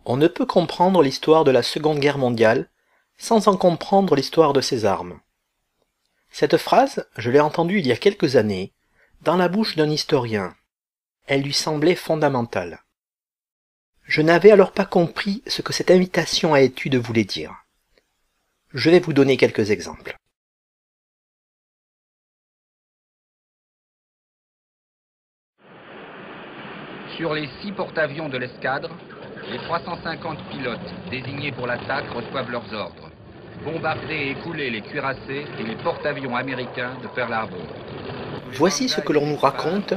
On ne peut comprendre l'histoire de la Seconde Guerre mondiale sans en comprendre l'histoire de ses armes. Cette phrase, je l'ai entendue il y a quelques années, dans la bouche d'un historien. Elle lui semblait fondamentale. Je n'avais alors pas compris ce que cette invitation à étude voulait dire. Je vais vous donner quelques exemples. Sur les 6 porte-avions de l'escadre, les 350 pilotes désignés pour l'attaque reçoivent leurs ordres. Bombarder et écouler les cuirassés et les porte-avions américains de Pearl Harbor. Voici ce que l'on nous raconte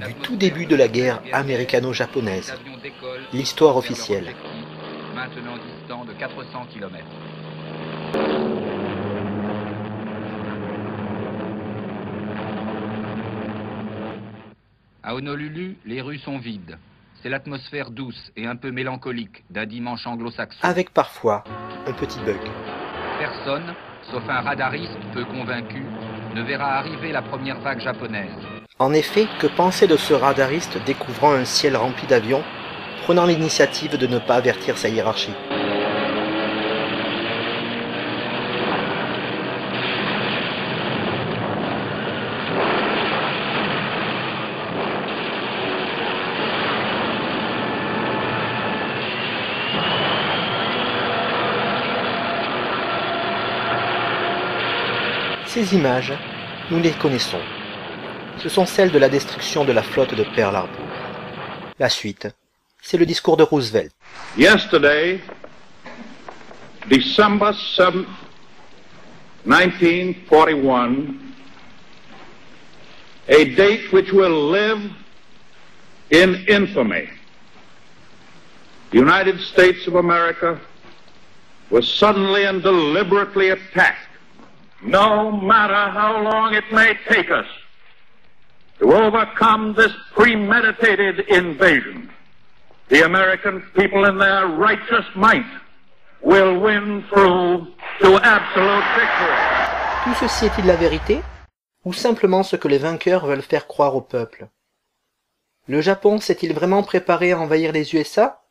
du tout début de la guerre américano-japonaise, l'histoire officielle. Maintenant distant de 400 km. À Honolulu, les rues sont vides. C'est l'atmosphère douce et un peu mélancolique d'un dimanche anglo-saxon. Avec parfois un petit bug. Personne, sauf un radariste peu convaincu, ne verra arriver la première vague japonaise. En effet, que penser de ce radariste découvrant un ciel rempli d'avions, prenant l'initiative de ne pas avertir sa hiérarchie? Ces images, nous les connaissons. Ce sont celles de la destruction de la flotte de Pearl Harbor. La suite, c'est le discours de Roosevelt. Yesterday, December 7th, 1941, a date which will live in infamy. The United States of America was suddenly and deliberately attacked. No matter how long it may take us to overcome this premeditated invasion, the American people in their righteous might will win through to absolute victory. Tout ceci est-il la vérité, ou simplement ce que les vainqueurs veulent faire croire au peuple? Le Japon s'est-il vraiment préparé à envahir les USA,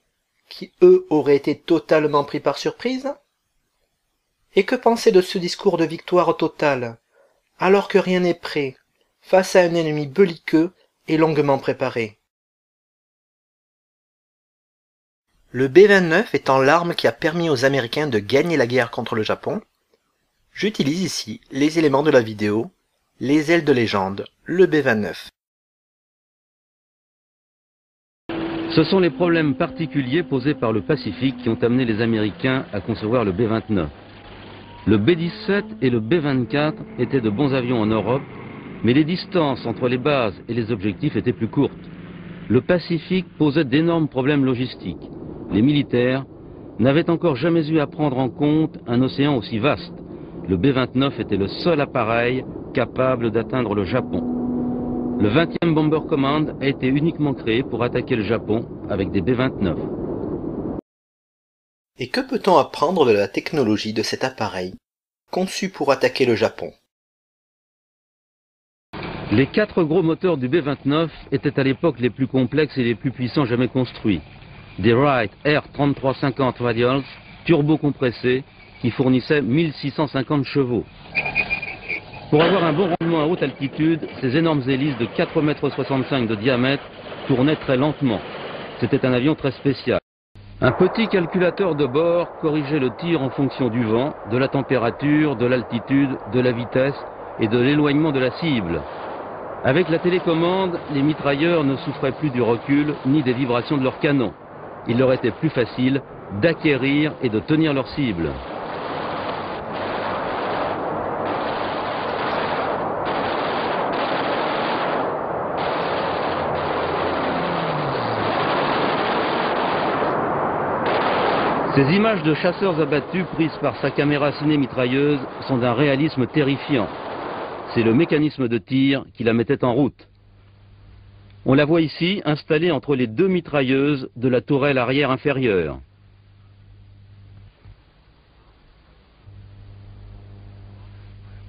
qui eux auraient été totalement pris par surprise? Et que penser de ce discours de victoire totale, alors que rien n'est prêt, face à un ennemi belliqueux et longuement préparé? Le B-29 étant l'arme qui a permis aux Américains de gagner la guerre contre le Japon, j'utilise ici les éléments de la vidéo, les ailes de légende, le B-29. Ce sont les problèmes particuliers posés par le Pacifique qui ont amené les Américains à concevoir le B-29. Le B-17 et le B-24 étaient de bons avions en Europe, mais les distances entre les bases et les objectifs étaient plus courtes. Le Pacifique posait d'énormes problèmes logistiques. Les militaires n'avaient encore jamais eu à prendre en compte un océan aussi vaste. Le B-29 était le seul appareil capable d'atteindre le Japon. Le 20e Bomber Command a été uniquement créé pour attaquer le Japon avec des B-29. Et que peut-on apprendre de la technologie de cet appareil, conçu pour attaquer le Japon? Les 4 gros moteurs du B-29 étaient à l'époque les plus complexes et les plus puissants jamais construits. Des Wright R3350 Radials, turbo-compressés, qui fournissaient 1650 chevaux. Pour avoir un bon rendement à haute altitude, ces énormes hélices de 4,65 m de diamètre tournaient très lentement. C'était un avion très spécial. Un petit calculateur de bord corrigeait le tir en fonction du vent, de la température, de l'altitude, de la vitesse et de l'éloignement de la cible. Avec la télécommande, les mitrailleurs ne souffraient plus du recul ni des vibrations de leurs canons. Il leur était plus facile d'acquérir et de tenir leur cible. Ces images de chasseurs abattus prises par sa caméra ciné-mitrailleuse sont d'un réalisme terrifiant. C'est le mécanisme de tir qui la mettait en route. On la voit ici installée entre les 2 mitrailleuses de la tourelle arrière inférieure.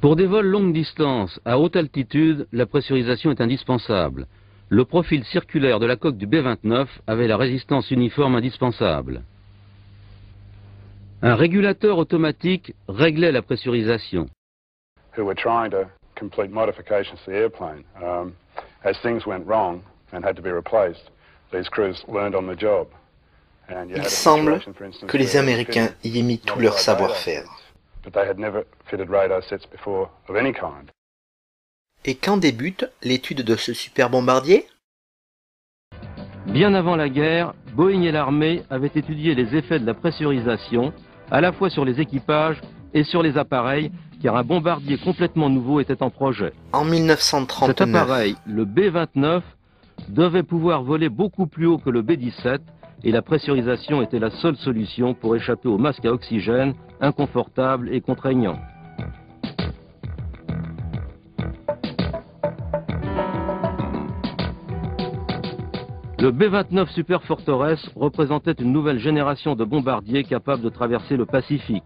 Pour des vols longue distance à haute altitude, la pressurisation est indispensable. Le profil circulaire de la coque du B-29 avait la résistance uniforme indispensable. Un régulateur automatique réglait la pressurisation. Who were trying to complete modifications to the airplane. As things went wrong and had to be replaced, these crews learned on the job. Il semble que les Américains y aient mis tout leur savoir-faire. Et quand débute l'étude de ce super bombardier? Bien avant la guerre, Boeing et l'armée avaient étudié les effets de la pressurisation, à la fois sur les équipages et sur les appareils, car un bombardier complètement nouveau était en projet. En 1939, cet appareil, le B-29, devait pouvoir voler beaucoup plus haut que le B-17, et la pressurisation était la seule solution pour échapper au masque à oxygène, inconfortable et contraignant. Le B-29 Super Fortress représentait une nouvelle génération de bombardiers capables de traverser le Pacifique.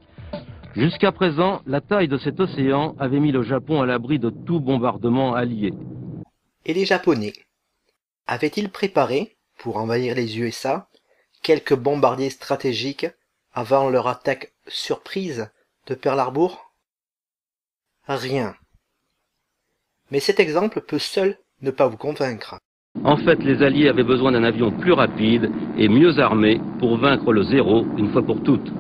Jusqu'à présent, la taille de cet océan avait mis le Japon à l'abri de tout bombardement allié. Et les Japonais avaient-ils préparé, pour envahir les USA, quelques bombardiers stratégiques avant leur attaque surprise de Pearl Harbor? Rien. Mais cet exemple peut seul ne pas vous convaincre. En fait, les Alliés avaient besoin d'un avion plus rapide et mieux armé pour vaincre le zéro une fois pour toutes.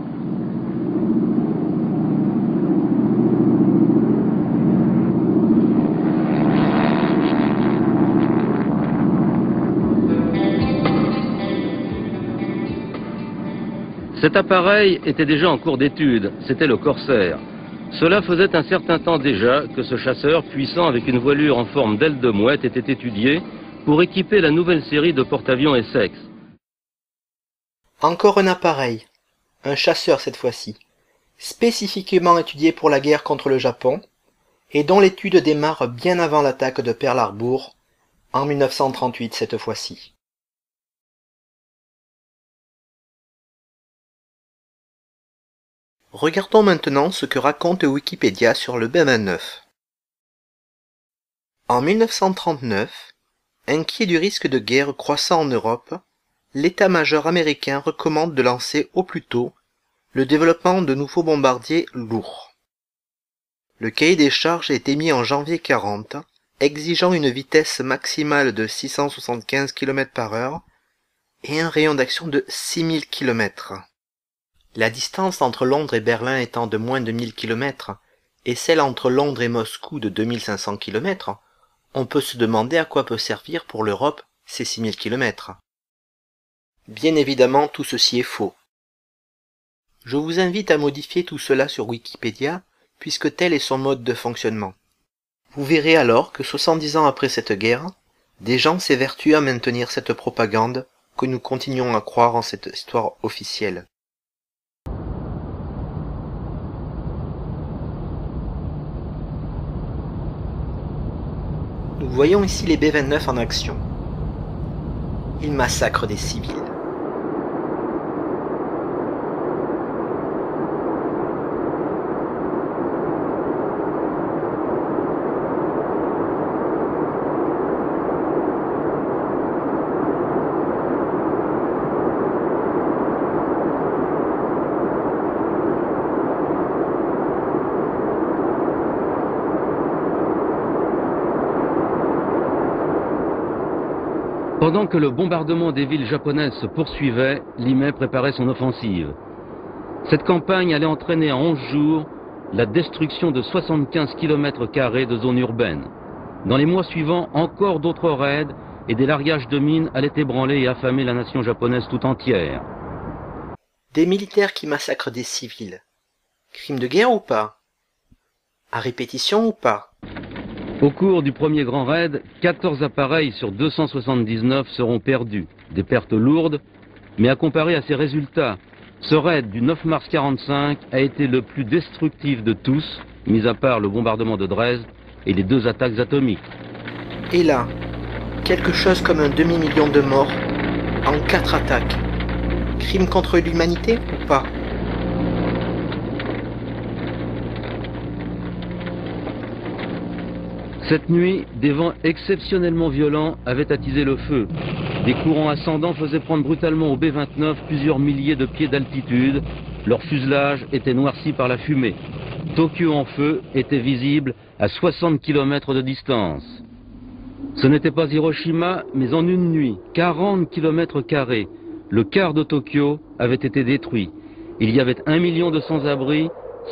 Cet appareil était déjà en cours d'étude, c'était le Corsair. Cela faisait un certain temps déjà que ce chasseur puissant avec une voilure en forme d'aile de mouette était étudié pour équiper la nouvelle série de porte-avions Essex. Encore un appareil, un chasseur cette fois-ci, spécifiquement étudié pour la guerre contre le Japon, et dont l'étude démarre bien avant l'attaque de Pearl Harbor, en 1938 cette fois-ci. Regardons maintenant ce que raconte Wikipédia sur le B-29. En 1939, inquiet du risque de guerre croissant en Europe, l'état-major américain recommande de lancer au plus tôt le développement de nouveaux bombardiers lourds. Le cahier des charges est émis en janvier 40, exigeant une vitesse maximale de 675 km/h et un rayon d'action de 6000 km. La distance entre Londres et Berlin étant de moins de 1000 km et celle entre Londres et Moscou de 2500 km, on peut se demander à quoi peut servir pour l'Europe ces 6000 km. Bien évidemment, tout ceci est faux. Je vous invite à modifier tout cela sur Wikipédia, puisque tel est son mode de fonctionnement. Vous verrez alors que 70 ans après cette guerre, des gens s'évertuent à maintenir cette propagande que nous continuons à croire en cette histoire officielle. Nous voyons ici les B-29 en action. Ils massacrent des civils. Pendant que le bombardement des villes japonaises se poursuivait, Limay préparait son offensive. Cette campagne allait entraîner en 11 jours la destruction de 75 km² de zones urbaines. Dans les mois suivants, encore d'autres raids et des largages de mines allaient ébranler et affamer la nation japonaise tout entière. Des militaires qui massacrent des civils. Crime de guerre ou pas? À répétition ou pas? Au cours du premier grand raid, 14 appareils sur 279 seront perdus. Des pertes lourdes, mais à comparer à ces résultats, ce raid du 9 mars 1945 a été le plus destructif de tous, mis à part le bombardement de Dresde et les 2 attaques atomiques. Et là, quelque chose comme un demi-million de morts en 4 attaques. Crime contre l'humanité ou pas? Cette nuit, des vents exceptionnellement violents avaient attisé le feu. Des courants ascendants faisaient prendre brutalement au B-29 plusieurs milliers de pieds d'altitude Leur fuselage était noirci par la fumée. Tokyo en feu était visible à 60 km de distance. Ce n'était pas Hiroshima, mais en une nuit, 40 km², le quart de Tokyo avait été détruit. Il y avait 1 million de sans-abri,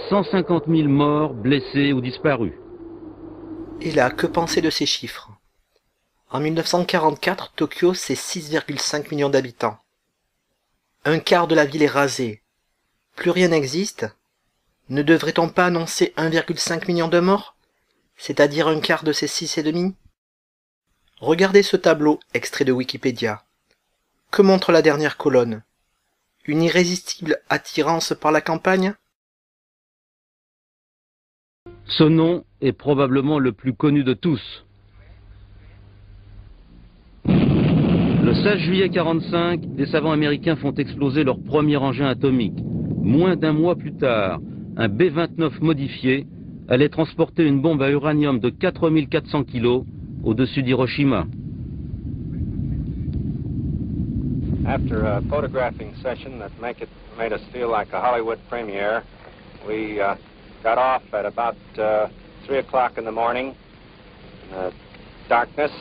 150 000 morts, blessés ou disparus. Et là, que penser de ces chiffres? En 1944, Tokyo, c'est 6,5 millions d'habitants. Un quart de la ville est rasé. Plus rien n'existe? Ne devrait-on pas annoncer 1,5 million de morts? C'est-à-dire un quart de ces 6,5? Regardez ce tableau, extrait de Wikipédia. Que montre la dernière colonne? Une irrésistible attirance par la campagne? Ce nom est probablement le plus connu de tous. Le 16 juillet 1945, des savants américains font exploser leur premier engin atomique. Moins d'un mois plus tard, un B-29 modifié allait transporter une bombe à uranium de 4400 kg au-dessus d'Hiroshima. After a photographing session that made us feel like a Hollywood premiere, we got off at about 3 o'clock in the morning, darkness,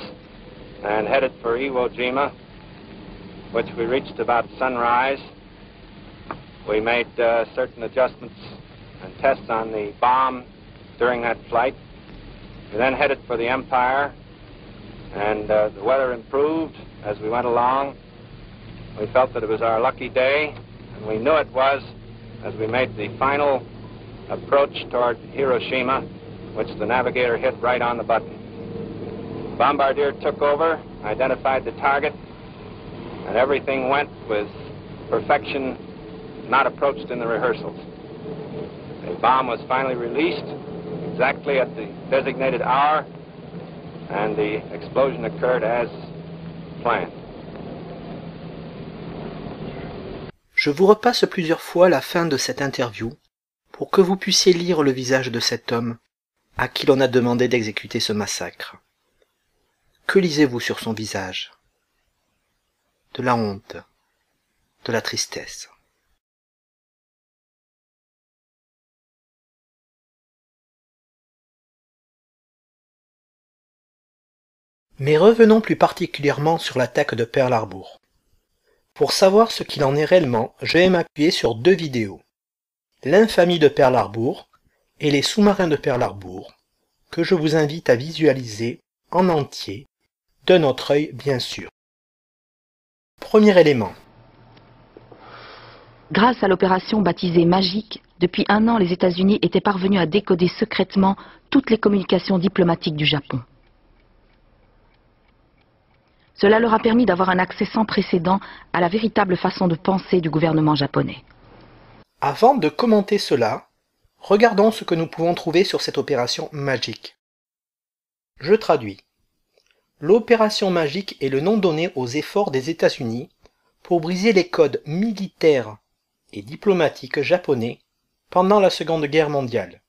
and headed for Iwo Jima, which we reached about sunrise. We made certain adjustments and tests on the bomb during that flight. We then headed for the Empire, and the weather improved as we went along. We felt that it was our lucky day, and we knew it was as we made the final approach toward Hiroshima, which the navigator hit right on the button. Bombardier took over, identified the target, and everything went with perfection not approached in the rehearsals. The bomb was finally released exactly at the designated hour, and the explosion occurred as planned. Je vous repasse plusieurs fois la fin de cette interview pour que vous puissiez lire le visage de cet homme à qui l'on a demandé d'exécuter ce massacre. Que lisez-vous sur son visage? De la honte, de la tristesse. Mais revenons plus particulièrement sur l'attaque de Pearl Harbor. Pour savoir ce qu'il en est réellement, je vais m'appuyer sur deux vidéos. L'infamie de Pearl Harbor et les sous-marins de Pearl Harbor, que je vous invite à visualiser en entier, de notre œil bien sûr. Premier élément. Grâce à l'opération baptisée Magic, depuis 1 an, les États-Unis étaient parvenus à décoder secrètement toutes les communications diplomatiques du Japon. Cela leur a permis d'avoir un accès sans précédent à la véritable façon de penser du gouvernement japonais. Avant de commenter cela, regardons ce que nous pouvons trouver sur cette opération Magic. Je traduis. L'opération Magic est le nom donné aux efforts des États-Unis pour briser les codes militaires et diplomatiques japonais pendant la Seconde Guerre mondiale.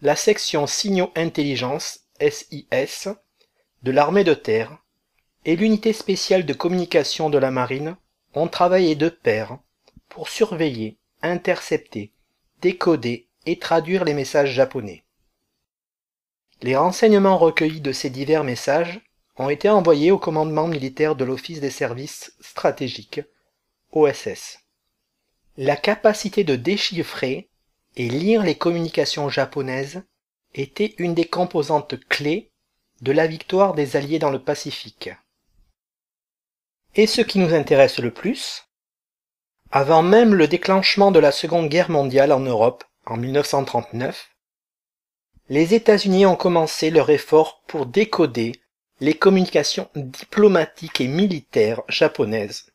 La section Signaux Intelligence, SIS, de l'armée de terre et l'unité spéciale de communication de la marine ont travaillé de pair pour surveiller, intercepter, décoder et traduire les messages japonais. Les renseignements recueillis de ces divers messages ont été envoyés au commandement militaire de l'Office des services stratégiques, OSS. La capacité de déchiffrer et lire les communications japonaises était une des composantes clés de la victoire des Alliés dans le Pacifique. Et ce qui nous intéresse le plus, avant même le déclenchement de la Seconde Guerre mondiale en Europe en 1939, les États-Unis ont commencé leur effort pour décoder les communications diplomatiques et militaires japonaises.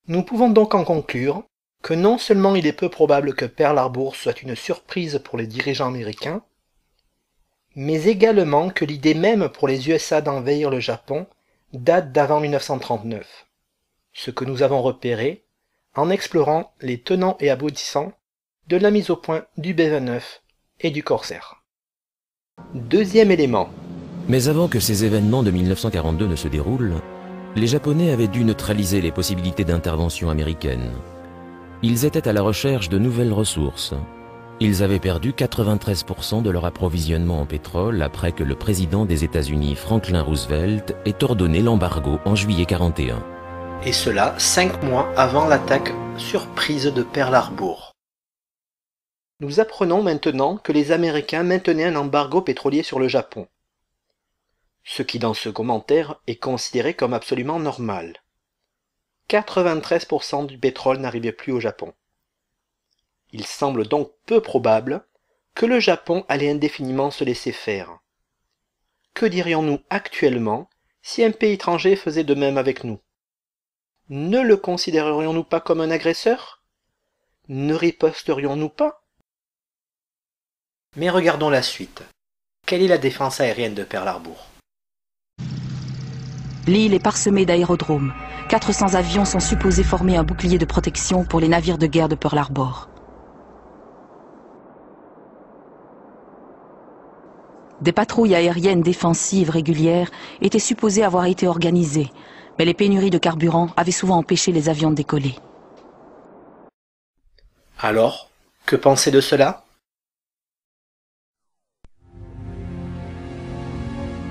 Nous pouvons donc en conclure que non seulement il est peu probable que Pearl Harbor soit une surprise pour les dirigeants américains, mais également que l'idée même pour les USA d'envahir le Japon date d'avant 1939, ce que nous avons repéré en explorant les tenants et aboutissants de la mise au point du B-29 et du Corsair. Deuxième élément. Mais avant que ces événements de 1942 ne se déroulent, les Japonais avaient dû neutraliser les possibilités d'intervention américaine. Ils étaient à la recherche de nouvelles ressources. Ils avaient perdu 93% de leur approvisionnement en pétrole après que le président des États-Unis, Franklin Roosevelt, ait ordonné l'embargo en juillet 41. Et cela 5 mois avant l'attaque surprise de Pearl Harbor. Nous apprenons maintenant que les Américains maintenaient un embargo pétrolier sur le Japon. Ce qui dans ce commentaire est considéré comme absolument normal. 93% du pétrole n'arrivait plus au Japon. Il semble donc peu probable que le Japon allait indéfiniment se laisser faire. Que dirions-nous actuellement si un pays étranger faisait de même avec nous? Ne le considérerions-nous pas comme un agresseur? Ne riposterions-nous pas? Mais regardons la suite. Quelle est la défense aérienne de Pearl Harbor? L'île est parsemée d'aérodromes. 400 avions sont supposés former un bouclier de protection pour les navires de guerre de Pearl Harbor. Des patrouilles aériennes défensives régulières étaient supposées avoir été organisées, mais les pénuries de carburant avaient souvent empêché les avions de décoller. Alors, que penser de cela?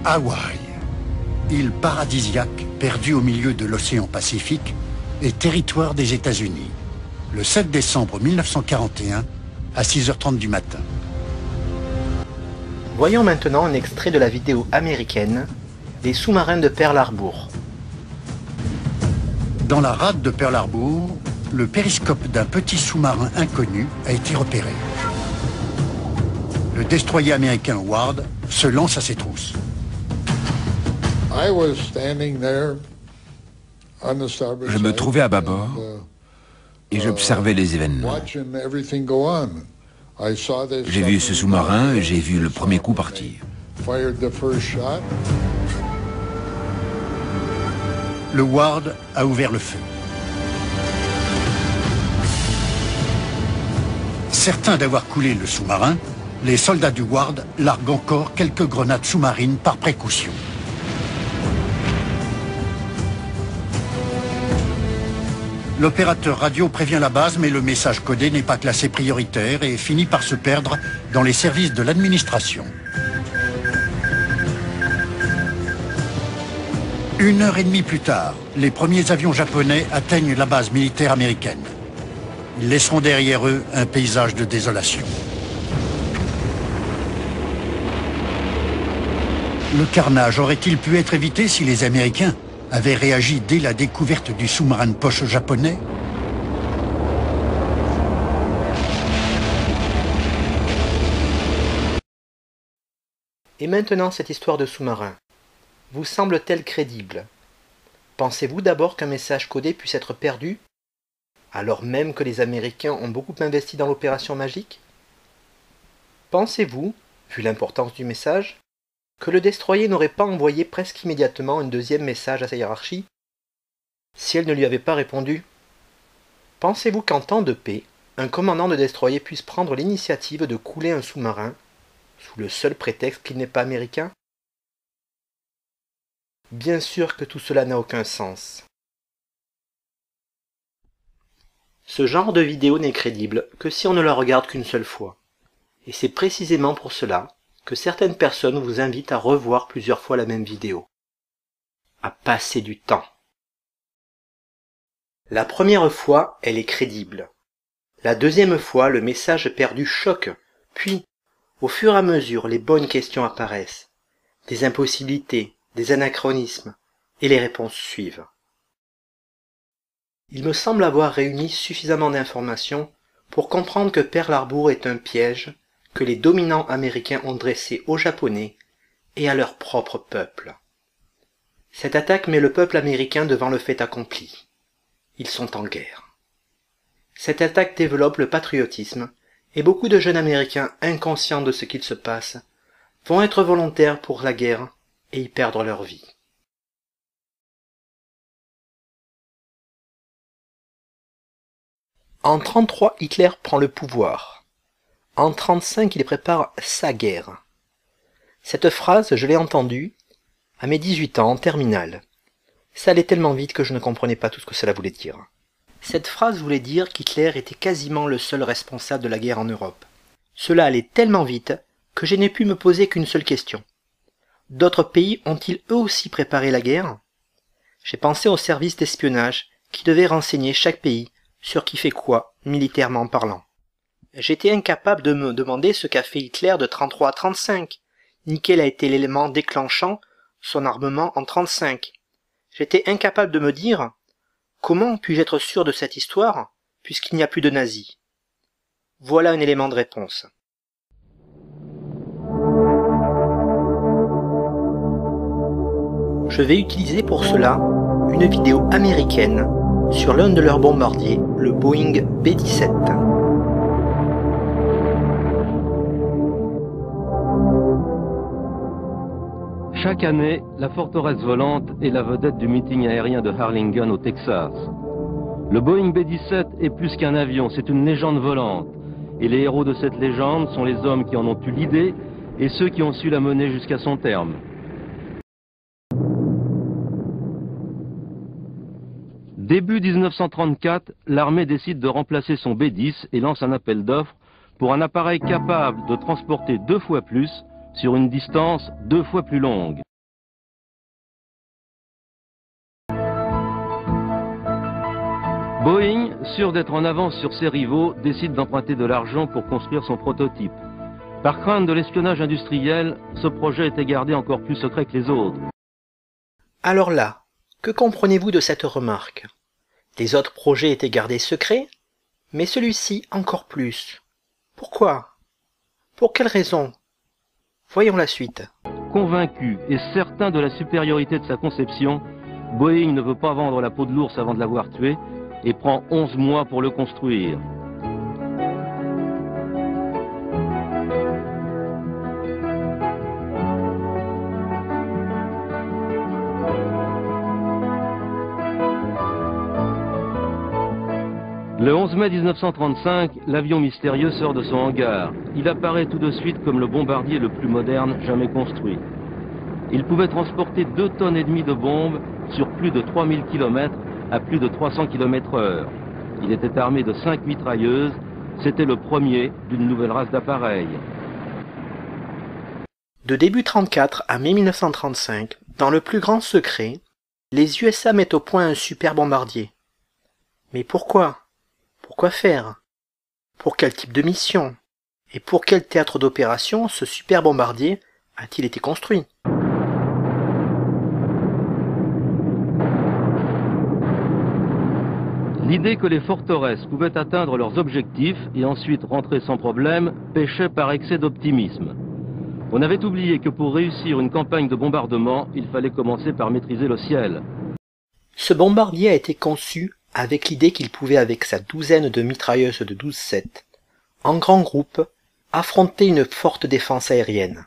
Hawaï, île paradisiaque perdue au milieu de l'océan Pacifique et territoire des États-Unis, le 7 décembre 1941 à 6h30 du matin. Voyons maintenant un extrait de la vidéo américaine des sous-marins de Pearl Harbor. Dans la rade de Pearl Harbor, le périscope d'un petit sous-marin inconnu a été repéré. Le destroyer américain Ward se lance à ses trousses. Je me trouvais à bâbord et j'observais les événements. J'ai vu ce sous-marin et j'ai vu le premier coup partir. Le Ward a ouvert le feu. Certains d'avoir coulé le sous-marin, les soldats du Ward larguent encore quelques grenades sous-marines par précaution. L'opérateur radio prévient la base, mais le message codé n'est pas classé prioritaire et finit par se perdre dans les services de l'administration. 1h30 plus tard, les premiers avions japonais atteignent la base militaire américaine. Ils laisseront derrière eux un paysage de désolation. Le carnage aurait-il pu être évité si les Américains avaient réagi dès la découverte du sous-marin de poche japonais? Et maintenant cette histoire de sous-marin, vous semble-t-elle crédible? Pensez-vous d'abord qu'un message codé puisse être perdu, alors même que les Américains ont beaucoup investi dans l'opération Magic? Pensez-vous, vu l'importance du message, que le destroyer n'aurait pas envoyé presque immédiatement un deuxième message à sa hiérarchie, si elle ne lui avait pas répondu? Pensez-vous qu'en temps de paix, un commandant de destroyer puisse prendre l'initiative de couler un sous-marin, sous le seul prétexte qu'il n'est pas américain? Bien sûr que tout cela n'a aucun sens. Ce genre de vidéo n'est crédible que si on ne la regarde qu'une seule fois. Et c'est précisément pour cela que certaines personnes vous invitent à revoir plusieurs fois la même vidéo. À passer du temps. La première fois, elle est crédible. La deuxième fois, le message perdu choque, puis, au fur et à mesure, les bonnes questions apparaissent, des impossibilités, des anachronismes, et les réponses suivent. Il me semble avoir réuni suffisamment d'informations pour comprendre que Pearl Harbor est un piège que les dominants américains ont dressé aux Japonais et à leur propre peuple. Cette attaque met le peuple américain devant le fait accompli. Ils sont en guerre. Cette attaque développe le patriotisme et beaucoup de jeunes Américains inconscients de ce qu'il se passe vont être volontaires pour la guerre et y perdre leur vie. En 1933, Hitler prend le pouvoir. En 1935, il prépare sa guerre. Cette phrase, je l'ai entendue à mes 18 ans en terminale. Ça allait tellement vite que je ne comprenais pas tout ce que cela voulait dire. Cette phrase voulait dire qu'Hitler était quasiment le seul responsable de la guerre en Europe. Cela allait tellement vite que je n'ai pu me poser qu'une seule question. D'autres pays ont-ils eux aussi préparé la guerre? J'ai pensé aux services d'espionnage qui devaient renseigner chaque pays sur qui fait quoi, militairement parlant. J'étais incapable de me demander ce qu'a fait Hitler de 33 à 35, ni quel a été l'élément déclenchant son armement en 35. J'étais incapable de me dire comment puis-je être sûr de cette histoire puisqu'il n'y a plus de nazis. Voilà un élément de réponse. Je vais utiliser pour cela une vidéo américaine sur l'un de leurs bombardiers, le Boeing B-17. Chaque année, la forteresse volante est la vedette du meeting aérien de Harlingen au Texas. Le Boeing B-17 est plus qu'un avion, c'est une légende volante. Et les héros de cette légende sont les hommes qui en ont eu l'idée et ceux qui ont su la mener jusqu'à son terme. Début 1934, l'armée décide de remplacer son B-10 et lance un appel d'offres pour un appareil capable de transporter 2 fois plus sur une distance 2 fois plus longue. Boeing, sûr d'être en avance sur ses rivaux, décide d'emprunter de l'argent pour construire son prototype. Par crainte de l'espionnage industriel, ce projet était gardé encore plus secret que les autres. Alors là, que comprenez-vous de cette remarque? Les autres projets étaient gardés secrets, mais celui-ci encore plus. Pourquoi? Pour quelle raison? Voyons la suite. Convaincu et certain de la supériorité de sa conception, Boeing ne veut pas vendre la peau de l'ours avant de l'avoir tué et prend 11 mois pour le construire. Le 11 mai 1935, l'avion mystérieux sort de son hangar. Il apparaît tout de suite comme le bombardier le plus moderne jamais construit. Il pouvait transporter 2,5 tonnes de bombes sur plus de 3000 km à plus de 300 km/h. Il était armé de 5 mitrailleuses. C'était le premier d'une nouvelle race d'appareils. De début 1934 à mai 1935, dans le plus grand secret, les USA mettent au point un super bombardier. Mais pourquoi? Pourquoi faire? Pour quel type de mission? Et pour quel théâtre d'opération ce super bombardier a-t-il été construit? L'idée que les forteresses pouvaient atteindre leurs objectifs et ensuite rentrer sans problème péchait par excès d'optimisme. On avait oublié que pour réussir une campagne de bombardement, il fallait commencer par maîtriser le ciel. Ce bombardier a été conçu avec l'idée qu'il pouvait, avec sa douzaine de mitrailleuses de 12-7, en grand groupe, affronter une forte défense aérienne.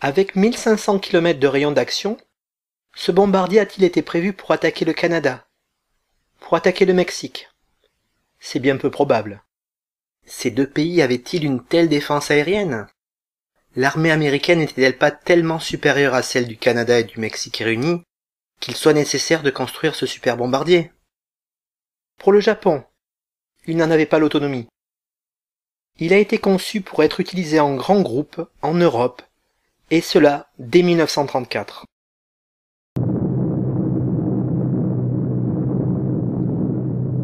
Avec 1500 km de rayon d'action, ce bombardier a-t-il été prévu pour attaquer le Canada? Pour attaquer le Mexique? C'est bien peu probable. Ces deux pays avaient-ils une telle défense aérienne? L'armée américaine n'était-elle pas tellement supérieure à celle du Canada et du Mexique réunis qu'il soit nécessaire de construire ce super bombardier? Pour le Japon, il n'en avait pas l'autonomie. Il a été conçu pour être utilisé en grand groupe en Europe, et cela dès 1934.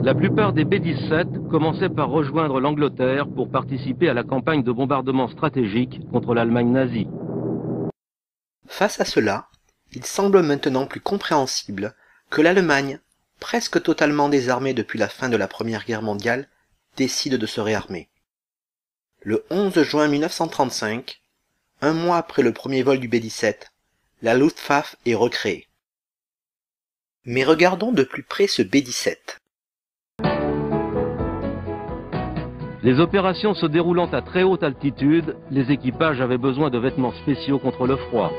La plupart des B-17 commençaient par rejoindre l'Angleterre pour participer à la campagne de bombardement stratégique contre l'Allemagne nazie. Face à cela, il semble maintenant plus compréhensible que l'Allemagne, presque totalement désarmée depuis la fin de la Première Guerre mondiale, décide de se réarmer. Le 11 juin 1935, un mois après le premier vol du B-17, la Luftwaffe est recréée. Mais regardons de plus près ce B-17. Les opérations se déroulant à très haute altitude, les équipages avaient besoin de vêtements spéciaux contre le froid.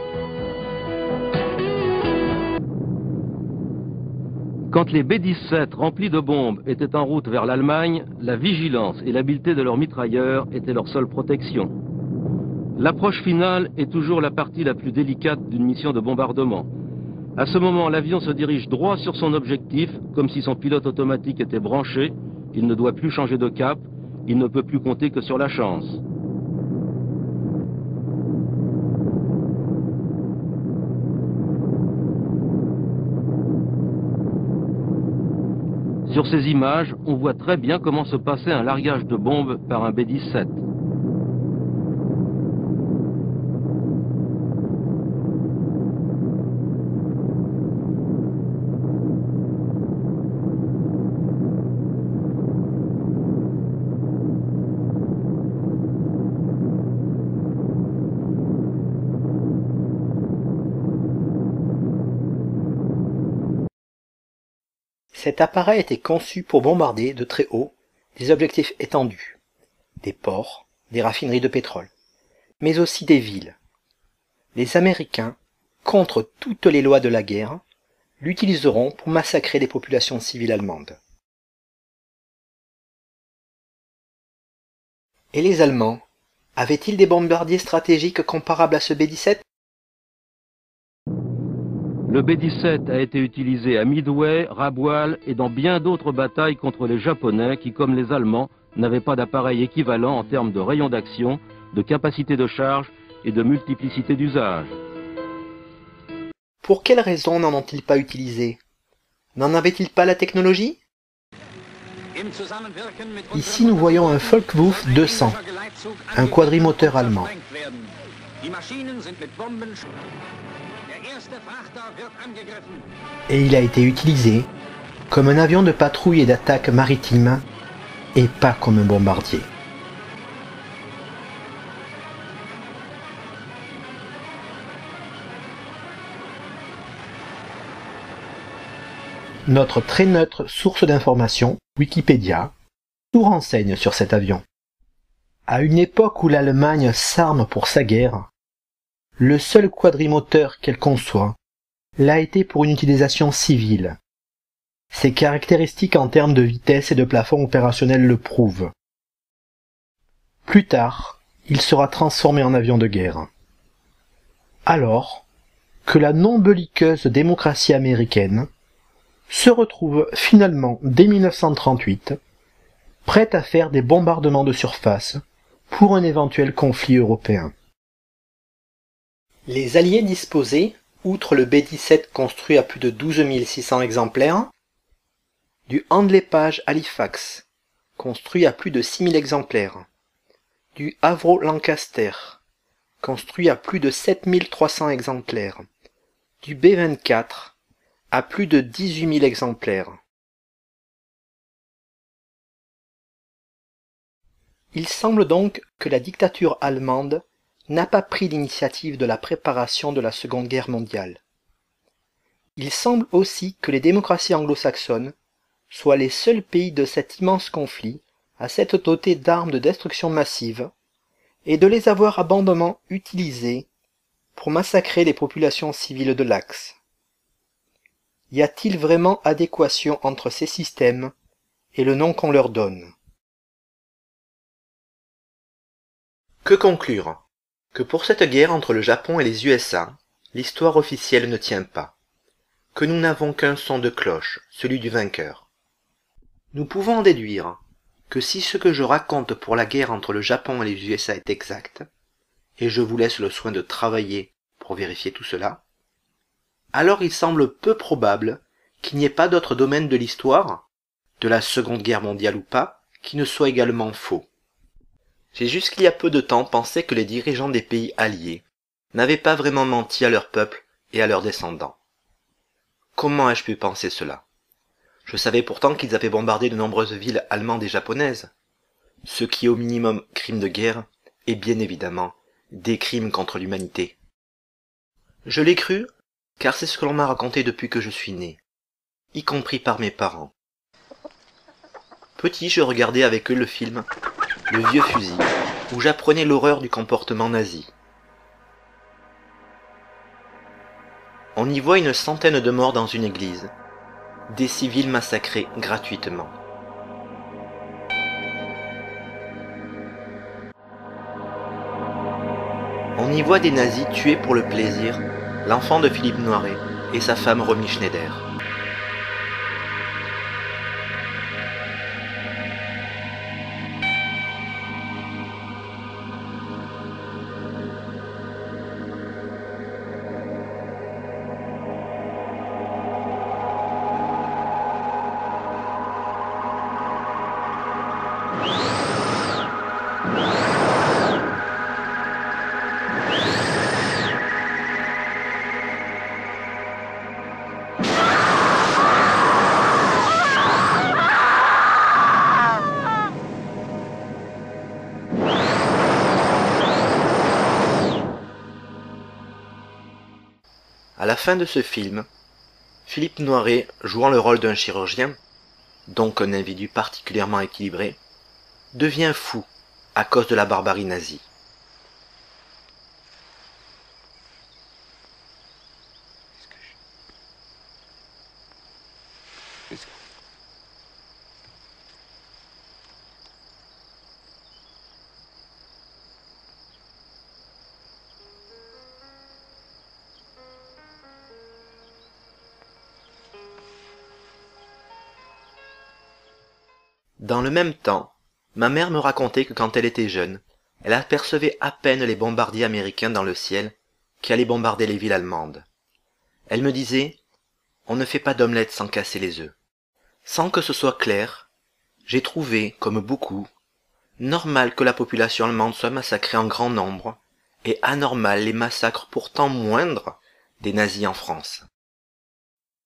Quand les B-17 remplis de bombes étaient en route vers l'Allemagne, la vigilance et l'habileté de leurs mitrailleurs étaient leur seule protection. L'approche finale est toujours la partie la plus délicate d'une mission de bombardement. À ce moment, l'avion se dirige droit sur son objectif, comme si son pilote automatique était branché. Il ne doit plus changer de cap, il ne peut plus compter que sur la chance. Sur ces images, on voit très bien comment se passait un largage de bombes par un B-17. Cet appareil était conçu pour bombarder de très haut des objectifs étendus, des ports, des raffineries de pétrole, mais aussi des villes. Les Américains, contre toutes les lois de la guerre, l'utiliseront pour massacrer les populations civiles allemandes. Et les Allemands, avaient-ils des bombardiers stratégiques comparables à ce B-17 ? Le B-17 a été utilisé à Midway, Rabaul et dans bien d'autres batailles contre les Japonais qui, comme les Allemands, n'avaient pas d'appareil équivalent en termes de rayon d'action, de capacité de charge et de multiplicité d'usages. Pour quelles raisons n'en ont-ils pas utilisé? N'en avaient-ils pas la technologie? Ici nous voyons un Focke-Wulf 200, un quadrimoteur allemand. Et il a été utilisé comme un avion de patrouille et d'attaque maritime et pas comme un bombardier. Notre très neutre source d'information, Wikipédia, tout renseigne sur cet avion. À une époque où l'Allemagne s'arme pour sa guerre, le seul quadrimoteur qu'elle conçoit l'a été pour une utilisation civile. Ses caractéristiques en termes de vitesse et de plafond opérationnel le prouvent. Plus tard, il sera transformé en avion de guerre. Alors que la non-belliqueuse démocratie américaine se retrouve finalement dès 1938 prête à faire des bombardements de surface pour un éventuel conflit européen. Les Alliés disposaient, outre le B-17 construit à plus de 12 600 exemplaires, du Handley Page Halifax, construit à plus de 6 000 exemplaires, du Avro Lancaster, construit à plus de 7 300 exemplaires, du B-24, à plus de 18 000 exemplaires. Il semble donc que la dictature allemande n'a pas pris l'initiative de la préparation de la Seconde Guerre mondiale. Il semble aussi que les démocraties anglo-saxonnes soient les seuls pays de cet immense conflit à s'être dotés d'armes de destruction massive et de les avoir abondamment utilisées pour massacrer les populations civiles de l'Axe. Y a-t-il vraiment adéquation entre ces systèmes et le nom qu'on leur donne? Que conclure? Que pour cette guerre entre le Japon et les USA, l'histoire officielle ne tient pas. Que nous n'avons qu'un son de cloche, celui du vainqueur. Nous pouvons en déduire que si ce que je raconte pour la guerre entre le Japon et les USA est exact, et je vous laisse le soin de travailler pour vérifier tout cela, alors il semble peu probable qu'il n'y ait pas d'autre domaine de l'histoire, de la Seconde Guerre mondiale ou pas, qui ne soit également faux. J'ai jusqu'il y a peu de temps pensé que les dirigeants des pays alliés n'avaient pas vraiment menti à leur peuple et à leurs descendants. Comment ai-je pu penser cela? Je savais pourtant qu'ils avaient bombardé de nombreuses villes allemandes et japonaises, ce qui est au minimum crime de guerre et bien évidemment des crimes contre l'humanité. Je l'ai cru, car c'est ce que l'on m'a raconté depuis que je suis né, y compris par mes parents. Petit, je regardais avec eux le film « Le vieux fusil », où j'apprenais l'horreur du comportement nazi. On y voit une centaine de morts dans une église, des civils massacrés gratuitement. On y voit des nazis tuer pour le plaisir l'enfant de Philippe Noiret et sa femme Romy Schneider. À la fin de ce film, Philippe Noiret, jouant le rôle d'un chirurgien, donc un individu particulièrement équilibré, devient fou à cause de la barbarie nazie. Dans le même temps, ma mère me racontait que quand elle était jeune, elle apercevait à peine les bombardiers américains dans le ciel qui allaient bombarder les villes allemandes. Elle me disait « On ne fait pas d'omelette sans casser les œufs ». Sans que ce soit clair, j'ai trouvé, comme beaucoup, normal que la population allemande soit massacrée en grand nombre et anormal les massacres pourtant moindres des nazis en France.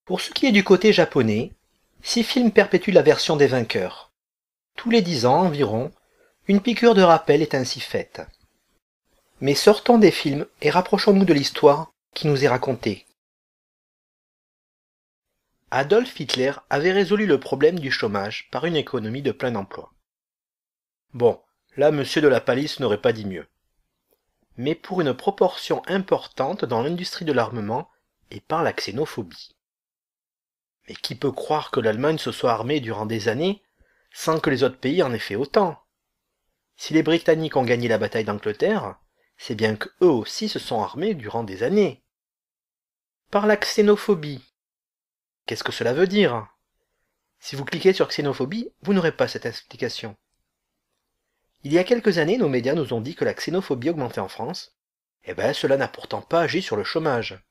Pour ce qui est du côté japonais, ces films perpétuent la version des vainqueurs. Tous les 10 ans environ, une piqûre de rappel est ainsi faite. Mais sortons des films et rapprochons-nous de l'histoire qui nous est racontée. Adolf Hitler avait résolu le problème du chômage par une économie de plein emploi. Bon, là monsieur de la Palisse n'aurait pas dit mieux. Mais pour une proportion importante dans l'industrie de l'armement et par la xénophobie. Mais qui peut croire que l'Allemagne se soit armée durant des années sans que les autres pays en aient fait autant? Si les Britanniques ont gagné la bataille d'Angleterre, c'est bien qu'eux aussi se sont armés durant des années. Par la xénophobie. Qu'est-ce que cela veut dire? Si vous cliquez sur xénophobie, vous n'aurez pas cette explication. Il y a quelques années, nos médias nous ont dit que la xénophobie augmentait en France. Eh ben, cela n'a pourtant pas agi sur le chômage.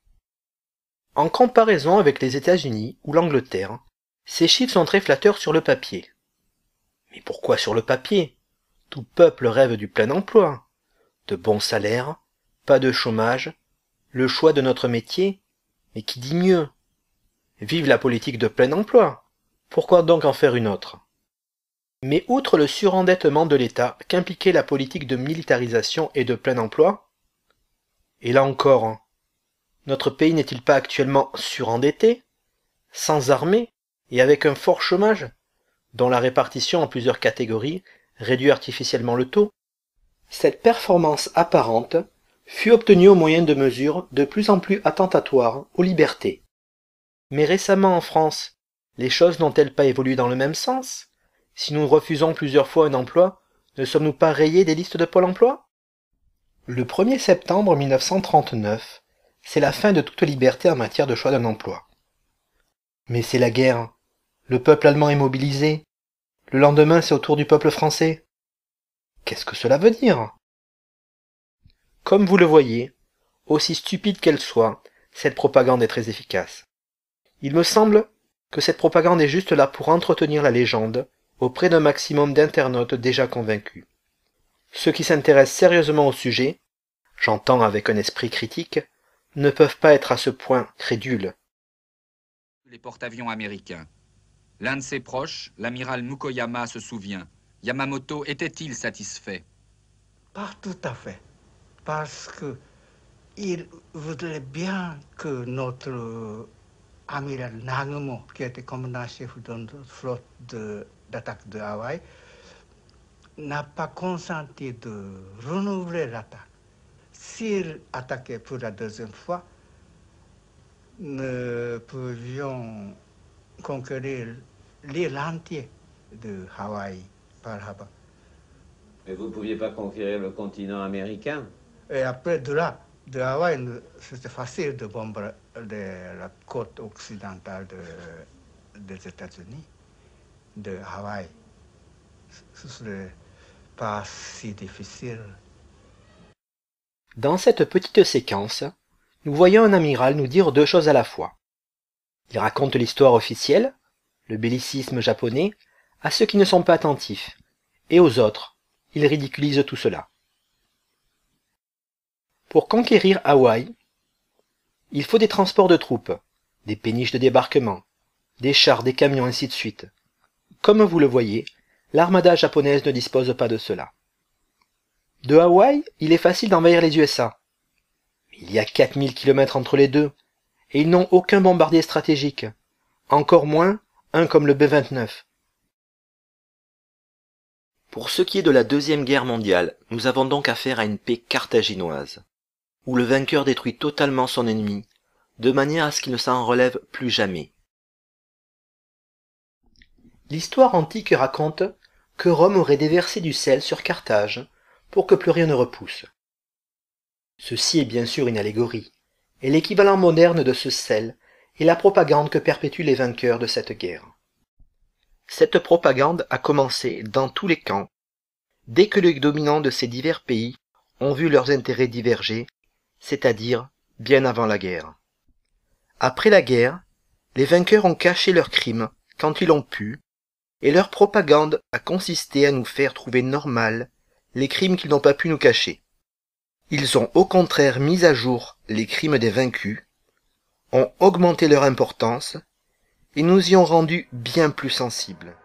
En comparaison avec les États-Unis ou l'Angleterre, ces chiffres sont très flatteurs sur le papier. Mais pourquoi sur le papier? Tout peuple rêve du plein emploi, de bons salaires, pas de chômage, le choix de notre métier, mais qui dit mieux? Vive la politique de plein emploi! Pourquoi donc en faire une autre? Mais outre le surendettement de l'État qu'impliquait la politique de militarisation et de plein emploi, et là encore, notre pays n'est-il pas actuellement surendetté, sans armée et avec un fort chômage, dont la répartition en plusieurs catégories réduit artificiellement le taux? Cette performance apparente fut obtenue au moyen de mesures de plus en plus attentatoires aux libertés. Mais récemment en France, les choses n'ont-elles pas évolué dans le même sens? Si nous refusons plusieurs fois un emploi, ne sommes-nous pas rayés des listes de Pôle emploi? Le 1er septembre 1939, c'est la fin de toute liberté en matière de choix d'un emploi. Mais c'est la guerre. Le peuple allemand est mobilisé. Le lendemain, c'est au tour du peuple français. Qu'est-ce que cela veut dire? Comme vous le voyez, aussi stupide qu'elle soit, cette propagande est très efficace. Il me semble que cette propagande est juste là pour entretenir la légende auprès d'un maximum d'internautes déjà convaincus. Ceux qui s'intéressent sérieusement au sujet, j'entends avec un esprit critique, ne peuvent pas être à ce point crédules. Les porte-avions américains. L'un de ses proches, l'amiral Mukoyama, se souvient. Yamamoto était-il satisfait? Pas tout à fait. Parce que il voudrait bien que notre amiral Nagumo, qui était commandant-chef de notre flotte d'attaque de Hawaï, n'a pas consenti de renouveler l'attaque. S'il attaquait pour la deuxième fois, nous pouvions conquérir l'île entière de Hawaï par là-bas. Mais vous ne pouviez pas conquérir le continent américain? Et après de là, De Hawaï, c'était facile de bombarder la côte occidentale des États-Unis, de Hawaï. Ce serait pas si difficile. Dans cette petite séquence, nous voyons un amiral nous dire deux choses à la fois. Il raconte l'histoire officielle, le bellicisme japonais, à ceux qui ne sont pas attentifs, et aux autres, il ridiculise tout cela. Pour conquérir Hawaï, il faut des transports de troupes, des péniches de débarquement, des chars, des camions, ainsi de suite. Comme vous le voyez, l'armada japonaise ne dispose pas de cela. De Hawaï, il est facile d'envahir les USA. Il y a 4000 km entre les deux, et ils n'ont aucun bombardier stratégique, encore moins un comme le B-29. Pour ce qui est de la Deuxième Guerre mondiale, nous avons donc affaire à une paix carthaginoise, où le vainqueur détruit totalement son ennemi, de manière à ce qu'il ne s'en relève plus jamais. L'histoire antique raconte que Rome aurait déversé du sel sur Carthage pour que plus rien ne repousse. Ceci est bien sûr une allégorie, et l'équivalent moderne de ce sel est la propagande que perpétuent les vainqueurs de cette guerre. Cette propagande a commencé dans tous les camps, dès que les dominants de ces divers pays ont vu leurs intérêts diverger, c'est-à-dire bien avant la guerre. Après la guerre, les vainqueurs ont caché leurs crimes quand ils l'ont pu, et leur propagande a consisté à nous faire trouver normal les crimes qu'ils n'ont pas pu nous cacher. Ils ont au contraire mis à jour les crimes des vaincus, ont augmenté leur importance, et nous y ont rendu bien plus sensibles.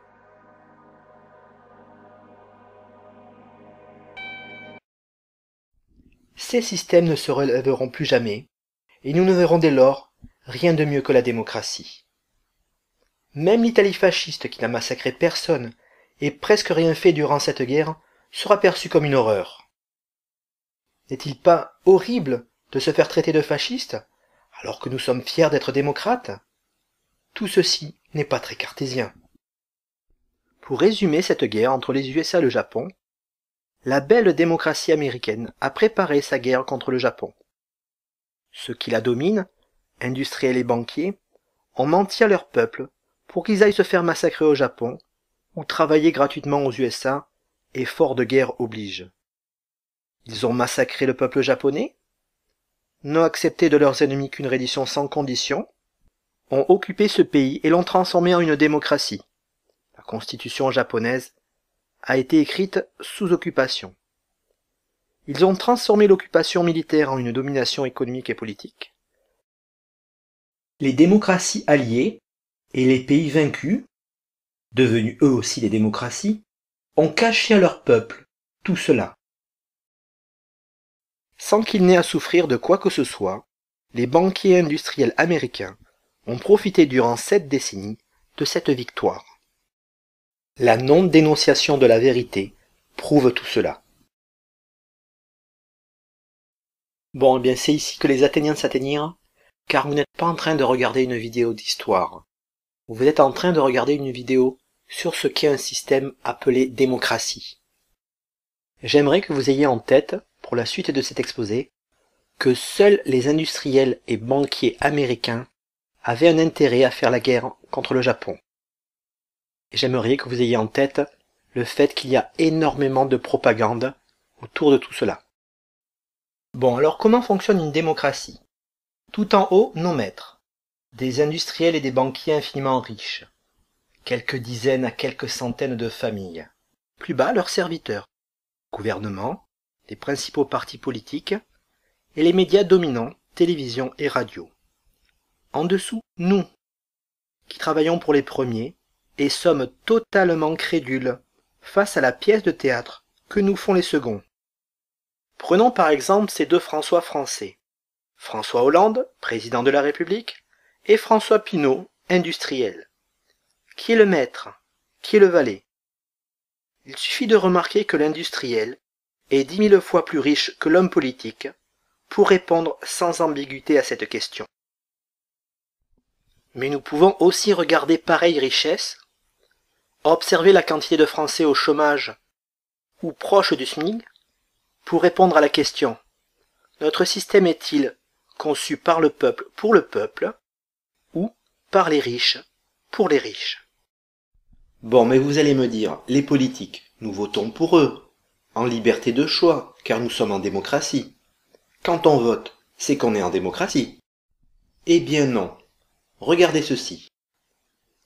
Ces systèmes ne se relèveront plus jamais, et nous ne verrons dès lors rien de mieux que la démocratie. Même l'Italie fasciste, qui n'a massacré personne et presque rien fait durant cette guerre, sera perçue comme une horreur. N'est-il pas horrible de se faire traiter de fasciste, alors que nous sommes fiers d'être démocrates? Tout ceci n'est pas très cartésien. Pour résumer cette guerre entre les USA et le Japon, la belle démocratie américaine a préparé sa guerre contre le Japon. Ceux qui la dominent, industriels et banquiers, ont menti à leur peuple pour qu'ils aillent se faire massacrer au Japon ou travailler gratuitement aux USA, et fort de guerre oblige. Ils ont massacré le peuple japonais, n'ont accepté de leurs ennemis qu'une reddition sans condition, ont occupé ce pays et l'ont transformé en une démocratie. La constitution japonaise a été écrite sous occupation. Ils ont transformé l'occupation militaire en une domination économique et politique. Les démocraties alliées et les pays vaincus, devenus eux aussi des démocraties, ont caché à leur peuple tout cela. Sans qu'il n'ait à souffrir de quoi que ce soit, les banquiers industriels américains ont profité durant 7 décennies de cette victoire. La non-dénonciation de la vérité prouve tout cela. Bon, eh bien c'est ici que les Athéniens s'atteignirent, car vous n'êtes pas en train de regarder une vidéo d'histoire. Vous êtes en train de regarder une vidéo sur ce qu'est un système appelé démocratie. J'aimerais que vous ayez en tête, pour la suite de cet exposé, que seuls les industriels et banquiers américains avaient un intérêt à faire la guerre contre le Japon. Et j'aimerais que vous ayez en tête le fait qu'il y a énormément de propagande autour de tout cela. Bon, alors comment fonctionne une démocratie? Tout en haut, nos maîtres, des industriels et des banquiers infiniment riches, quelques dizaines à quelques centaines de familles. Plus bas, leurs serviteurs, gouvernement, les principaux partis politiques et les médias dominants, télévision et radio. En dessous, nous, qui travaillons pour les premiers et sommes totalement crédules face à la pièce de théâtre que nous font les seconds. Prenons par exemple ces deux François français, François Hollande, président de la République, et François Pinault, industriel. Qui est le maître? Qui est le valet? Il suffit de remarquer que l'industriel est 10 000 fois plus riche que l'homme politique pour répondre sans ambiguïté à cette question. Mais nous pouvons aussi regarder pareille richesse, observer la quantité de Français au chômage ou proche du SMIC pour répondre à la question: Notre système est-il conçu par le peuple pour le peuple ou par les riches pour les riches? Bon, mais vous allez me dire, les politiques, nous votons pour eux, en liberté de choix, car nous sommes en démocratie. Quand on vote, c'est qu'on est en démocratie. Eh bien non. Regardez ceci.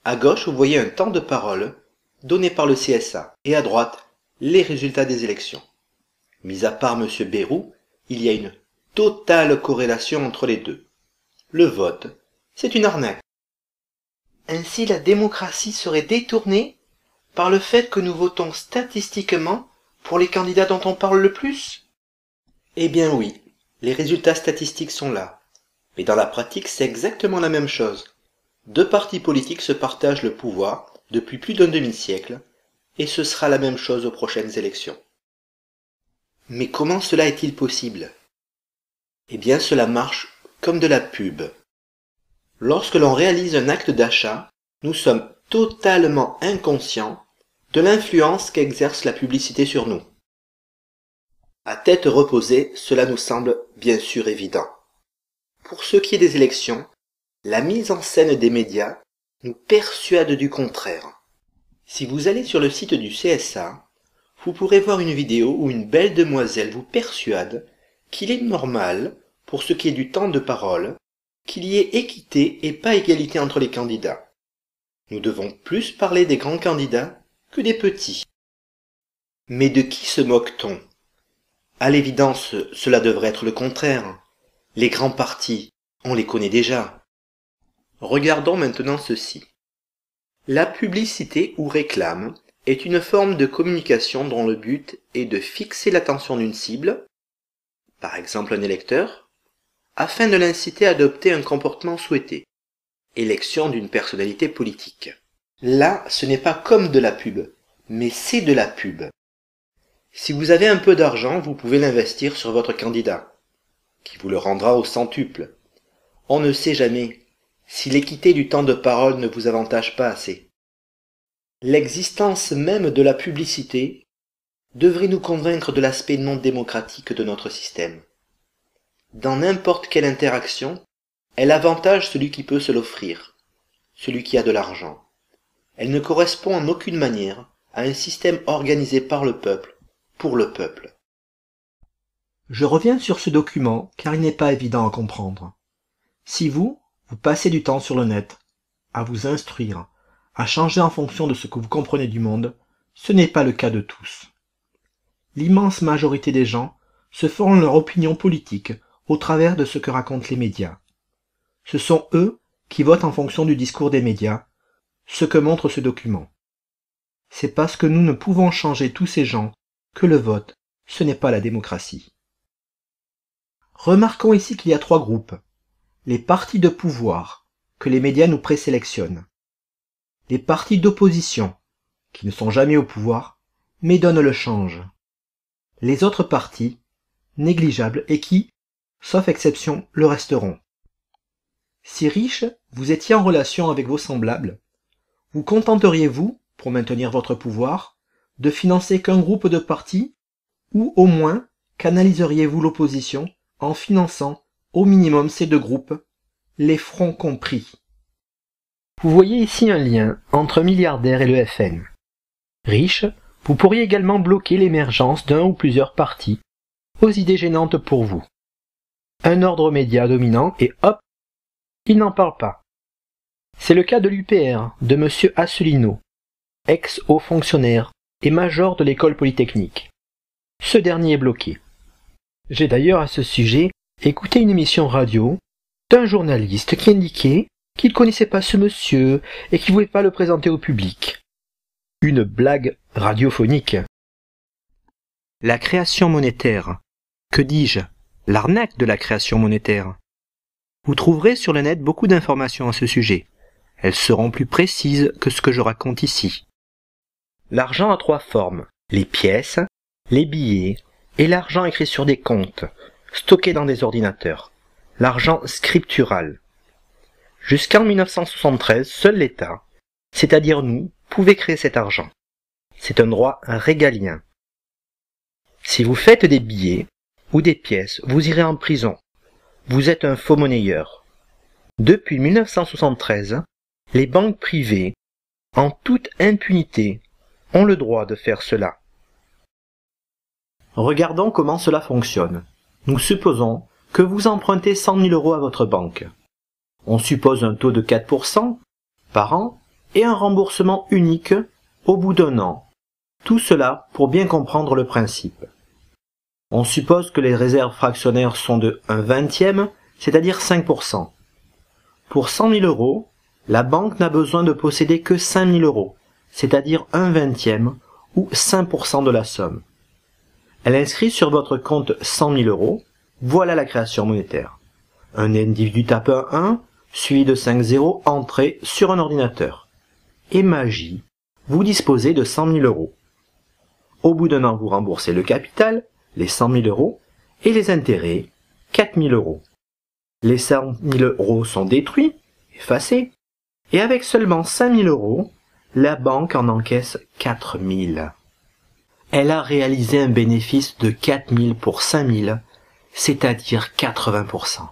À gauche, vous voyez un temps de parole donné par le CSA, et à droite, les résultats des élections. Mis à part M. Bayrou, il y a une totale corrélation entre les deux. Le vote, c'est une arnaque. Ainsi, la démocratie serait détournée par le fait que nous votons statistiquement pour les candidats dont on parle le plus? Eh bien oui, les résultats statistiques sont là. Mais dans la pratique, c'est exactement la même chose. Deux partis politiques se partagent le pouvoir depuis plus d'un demi-siècle, et ce sera la même chose aux prochaines élections. Mais comment cela est-il possible? Eh bien, cela marche comme de la pub. Lorsque l'on réalise un acte d'achat, nous sommes totalement inconscients de l'influence qu'exerce la publicité sur nous. À tête reposée, cela nous semble bien sûr évident. Pour ce qui est des élections, la mise en scène des médias nous persuade du contraire. Si vous allez sur le site du CSA, vous pourrez voir une vidéo où une belle demoiselle vous persuade qu'il est normal, pour ce qui est du temps de parole, qu'il y ait équité et pas égalité entre les candidats. Nous devons plus parler des grands candidats que des petits. Mais de qui se moque-t-on? À l'évidence, cela devrait être le contraire. Les grands partis, on les connaît déjà. Regardons maintenant ceci. La publicité ou réclame est une forme de communication dont le but est de fixer l'attention d'une cible, par exemple un électeur, afin de l'inciter à adopter un comportement souhaité, élection d'une personnalité politique. Là, ce n'est pas comme de la pub, mais c'est de la pub. Si vous avez un peu d'argent, vous pouvez l'investir sur votre candidat, qui vous le rendra au centuple. On ne sait jamais si l'équité du temps de parole ne vous avantage pas assez. L'existence même de la publicité devrait nous convaincre de l'aspect non démocratique de notre système. Dans n'importe quelle interaction, elle avantage celui qui peut se l'offrir, celui qui a de l'argent. Elle ne correspond en aucune manière à un système organisé par le peuple, pour le peuple. Je reviens sur ce document car il n'est pas évident à comprendre. Si vous passez du temps sur le net, à vous instruire, à changer en fonction de ce que vous comprenez du monde, ce n'est pas le cas de tous. L'immense majorité des gens se forment leur opinion politique au travers de ce que racontent les médias. Ce sont eux qui votent en fonction du discours des médias, ce que montre ce document. C'est parce que nous ne pouvons changer tous ces gens que le vote, ce n'est pas la démocratie. Remarquons ici qu'il y a trois groupes. Les partis de pouvoir, que les médias nous présélectionnent. Les partis d'opposition, qui ne sont jamais au pouvoir, mais donnent le change. Les autres partis, négligeables et qui, sauf exception, le resteront. Si riche, vous étiez en relation avec vos semblables, vous contenteriez-vous, pour maintenir votre pouvoir, de financer qu'un groupe de partis, ou au moins canaliseriez-vous l'opposition en finançant au minimum ces deux groupes, les fronts compris. Vous voyez ici un lien entre milliardaires et le FN. Riche, vous pourriez également bloquer l'émergence d'un ou plusieurs partis, aux idées gênantes pour vous. Un ordre média dominant et hop, il n'en parle pas. C'est le cas de l'UPR, de M. Asselineau, ex-haut fonctionnaire et major de l'école polytechnique. Ce dernier est bloqué. J'ai d'ailleurs à ce sujet écouté une émission radio d'un journaliste qui indiquait qu'il ne connaissait pas ce monsieur et qu'il ne voulait pas le présenter au public. Une blague radiophonique. La création monétaire. Que dis-je? L'arnaque de la création monétaire. Vous trouverez sur le net beaucoup d'informations à ce sujet. Elles seront plus précises que ce que je raconte ici. L'argent a trois formes. Les pièces, les billets et l'argent écrit sur des comptes, stocké dans des ordinateurs. L'argent scriptural. Jusqu'en 1973, seul l'État, c'est-à-dire nous, pouvait créer cet argent. C'est un droit régalien. Si vous faites des billets, ou des pièces, vous irez en prison. Vous êtes un faux monnayeur. Depuis 1973, les banques privées, en toute impunité, ont le droit de faire cela. Regardons comment cela fonctionne. Nous supposons que vous empruntez 100 000 € à votre banque. On suppose un taux de 4% par an et un remboursement unique au bout d'un an. Tout cela pour bien comprendre le principe. On suppose que les réserves fractionnaires sont de 1/20, c'est-à-dire 5%. Pour 100 000 €, la banque n'a besoin de posséder que 5 000 €, c'est-à-dire 1/20 ou 5% de la somme. Elle inscrit sur votre compte 100 000 €, voilà la création monétaire. Un individu tape un 1, suivi de 5 zéros entrés sur un ordinateur. Et magie, vous disposez de 100 000 €. Au bout d'un an, vous remboursez le capital, les 100 000 € et les intérêts, 4 000 €. Les 100 000 € sont détruits, effacés, et avec seulement 5 000 €, la banque en encaisse 4 000. Elle a réalisé un bénéfice de 4 000 pour 5 000, c'est-à-dire 80%.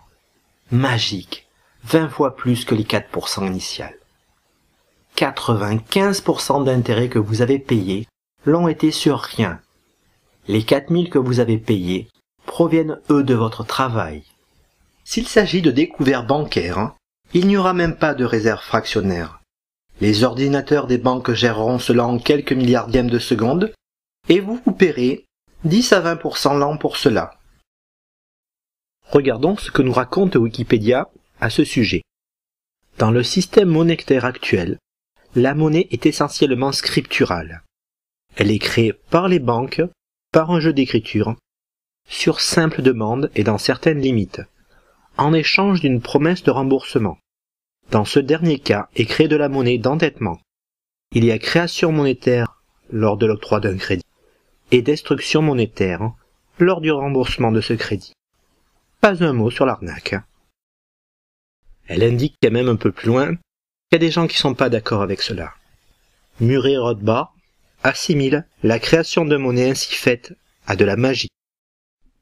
Magique, 20 fois plus que les 4% initiales. 95% d'intérêts que vous avez payés l'ont été sur rien. Les 4 000 que vous avez payés proviennent eux de votre travail. S'il s'agit de découvertes bancaires, il n'y aura même pas de réserve fractionnaire. Les ordinateurs des banques géreront cela en quelques milliardièmes de seconde, et vous paierez 10 à 20% l'an pour cela. Regardons ce que nous raconte Wikipédia à ce sujet. Dans le système monétaire actuel, la monnaie est essentiellement scripturale. Elle est créée par les banques, par un jeu d'écriture, sur simple demande et dans certaines limites, en échange d'une promesse de remboursement. Dans ce dernier cas est créée de la monnaie d'endettement. Il y a création monétaire lors de l'octroi d'un crédit et destruction monétaire lors du remboursement de ce crédit. Pas un mot sur l'arnaque. Elle indique quand même un peu plus loin qu'il y a des gens qui sont pas d'accord avec cela. Murray Rothbard assimile la création de monnaie ainsi faite à de la magie.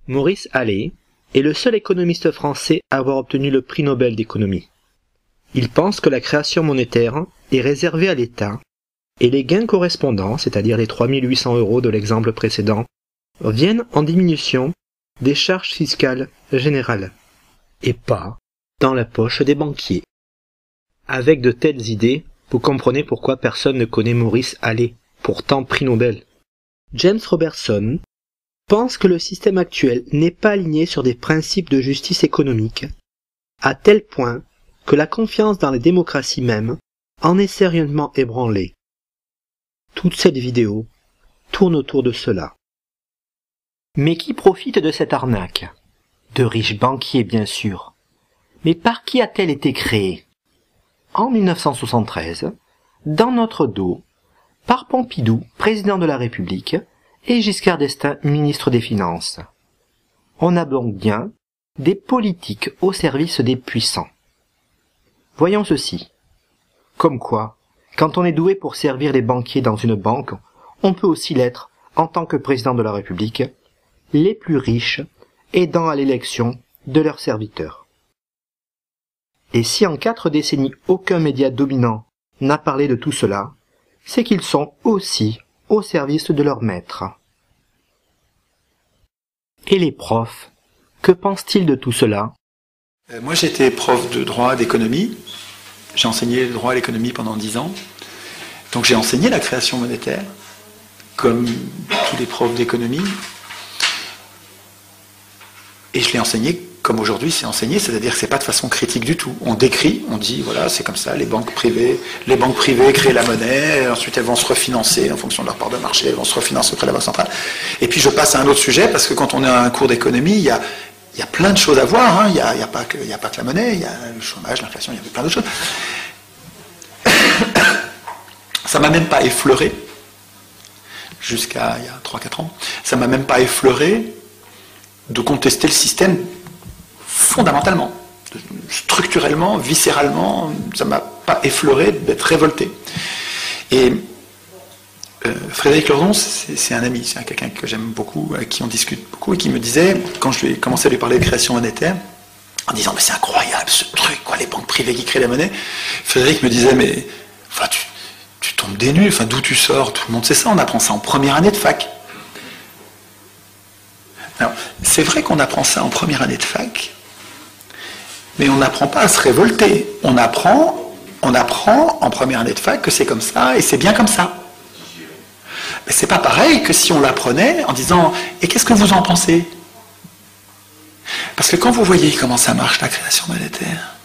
Maurice Allais est le seul économiste français à avoir obtenu le prix Nobel d'économie. Il pense que la création monétaire est réservée à l'État et les gains correspondants, c'est-à-dire les 3 800 € de l'exemple précédent, viennent en diminution des charges fiscales générales et pas dans la poche des banquiers. Avec de telles idées, vous comprenez pourquoi personne ne connaît Maurice Allais, pourtant prix Nobel. James Robertson pense que le système actuel n'est pas aligné sur des principes de justice économique, à tel point que la confiance dans les démocraties même en est sérieusement ébranlée. Toute cette vidéo tourne autour de cela. Mais qui profite de cette arnaque? De riches banquiers, bien sûr. Mais par qui a-t-elle été créée? En 1973, dans notre dos, par Pompidou, président de la République, et Giscard d'Estaing, ministre des Finances. On a donc bien des politiques au service des puissants. Voyons ceci. Comme quoi, quand on est doué pour servir les banquiers dans une banque, on peut aussi l'être en tant que président de la République, les plus riches aidant à l'élection de leurs serviteurs. Et si en 4 décennies aucun média dominant n'a parlé de tout cela, c'est qu'ils sont aussi au service de leurs maîtres. Et les profs, que pensent-ils de tout cela? Moi j'étais prof de droit, d'économie. J'ai enseigné le droit à l'économie pendant 10 ans. Donc j'ai enseigné la création monétaire, comme tous les profs d'économie. Et je l'ai enseigné comme aujourd'hui c'est enseigné, c'est-à-dire que c'est pas de façon critique du tout. On décrit, on dit voilà c'est comme ça, les banques privées créent la monnaie, ensuite elles vont se refinancer en fonction de leur part de marché, elles vont se refinancer auprès de la Banque centrale. Et puis je passe à un autre sujet parce que quand on est à un cours d'économie, il y a plein de choses à voir, hein. Il y a pas que la monnaie, il y a le chômage, l'inflation, il y a plein d'autres choses. Ça m'a même pas effleuré, jusqu'à il y a 3-4 ans, ça m'a même pas effleuré de contester le système fondamentalement, structurellement, viscéralement, ça m'a pas effleuré d'être révolté. Et Frédéric Lordon, c'est un ami, c'est quelqu'un que j'aime beaucoup, avec qui on discute beaucoup, et qui me disait, quand je lui ai commencé à lui parler de création monétaire, en disant, mais c'est incroyable ce truc, quoi, les banques privées qui créent la monnaie, Frédéric me disait, mais enfin, tu tombes des nues, enfin, d'où tu sors, tout le monde sait ça, on apprend ça en première année de fac. Alors, c'est vrai qu'on apprend ça en première année de fac, mais on n'apprend pas à se révolter. On apprend en première année de fac que c'est comme ça, et c'est bien comme ça. Mais c'est pas pareil que si on l'apprenait en disant « Et qu'est-ce que vous en pensez ?» Parce que quand vous voyez comment ça marche la création monétaire,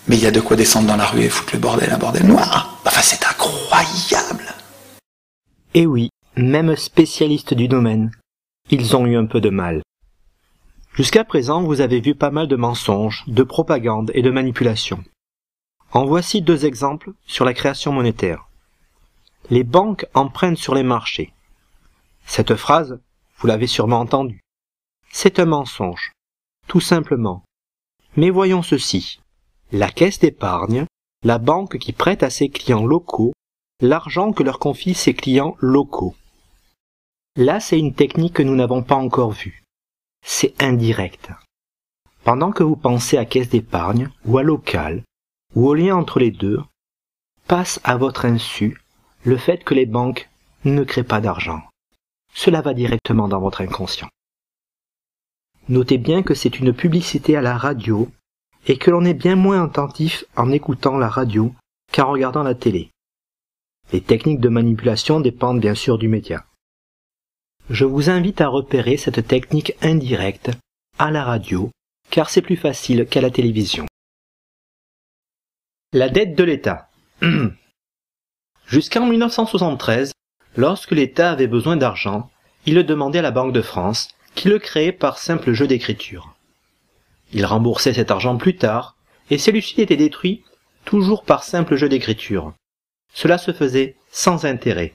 mais il y a de quoi descendre dans la rue et foutre le bordel, un bordel noir. Enfin, c'est incroyable. Et oui, même spécialistes du domaine, ils ont eu un peu de mal. Jusqu'à présent, vous avez vu pas mal de mensonges, de propagande et de manipulation. En voici 2 exemples sur la création monétaire. Les banques empruntent sur les marchés. Cette phrase, vous l'avez sûrement entendue. C'est un mensonge, tout simplement. Mais voyons ceci. La caisse d'épargne, la banque qui prête à ses clients locaux l'argent que leur confient ses clients locaux. Là, c'est une technique que nous n'avons pas encore vue. C'est indirect. Pendant que vous pensez à caisse d'épargne, ou à local, ou au lien entre les deux, passe à votre insu le fait que les banques ne créent pas d'argent. Cela va directement dans votre inconscient. Notez bien que c'est une publicité à la radio et que l'on est bien moins attentif en écoutant la radio qu'en regardant la télé. Les techniques de manipulation dépendent bien sûr du média. Je vous invite à repérer cette technique indirecte à la radio, car c'est plus facile qu'à la télévision. La dette de l'État. Jusqu'en 1973, lorsque l'État avait besoin d'argent, il le demandait à la Banque de France, qui le créait par simple jeu d'écriture. Il remboursait cet argent plus tard, et celui-ci était détruit toujours par simple jeu d'écriture. Cela se faisait sans intérêt.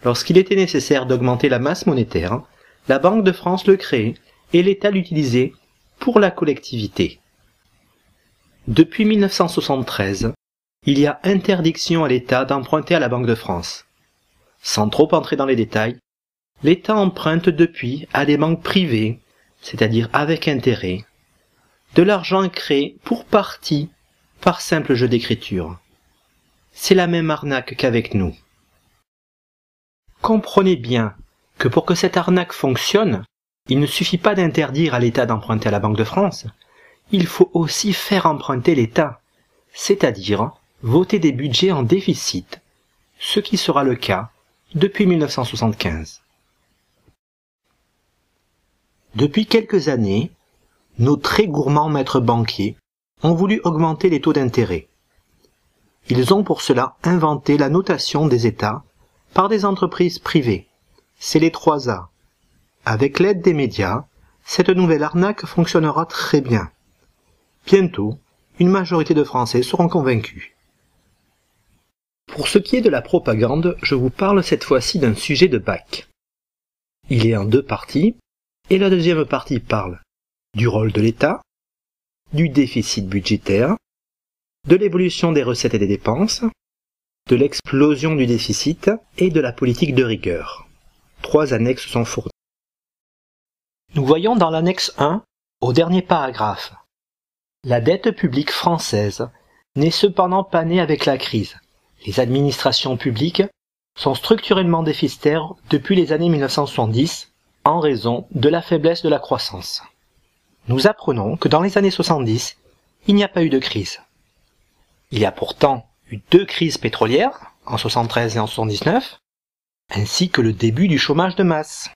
Lorsqu'il était nécessaire d'augmenter la masse monétaire, la Banque de France le créait et l'État l'utilisait pour la collectivité. Depuis 1973, il y a interdiction à l'État d'emprunter à la Banque de France. Sans trop entrer dans les détails, l'État emprunte depuis à des banques privées, c'est-à-dire avec intérêt, de l'argent créé pour partie par simple jeu d'écriture. C'est la même arnaque qu'avec nous. Comprenez bien que pour que cette arnaque fonctionne, il ne suffit pas d'interdire à l'État d'emprunter à la Banque de France, il faut aussi faire emprunter l'État, c'est-à-dire voter des budgets en déficit, ce qui sera le cas depuis 1975. Depuis quelques années, nos très gourmands maîtres banquiers ont voulu augmenter les taux d'intérêt. Ils ont pour cela inventé la notation des États par des entreprises privées. C'est les 3A. Avec l'aide des médias, cette nouvelle arnaque fonctionnera très bien. Bientôt, une majorité de Français seront convaincus. Pour ce qui est de la propagande, je vous parle cette fois-ci d'un sujet de bac. Il est en 2 parties, et la deuxième partie parle du rôle de l'État, du déficit budgétaire, de l'évolution des recettes et des dépenses, de l'explosion du déficit et de la politique de rigueur. 3 annexes sont fournies. Nous voyons dans l'annexe 1, au dernier paragraphe, la dette publique française n'est cependant pas née avec la crise. Les administrations publiques sont structurellement déficitaires depuis les années 1970 en raison de la faiblesse de la croissance. Nous apprenons que dans les années 70, il n'y a pas eu de crise. Il y a pourtant eu 2 crises pétrolières, en 73 et en 79, ainsi que le début du chômage de masse.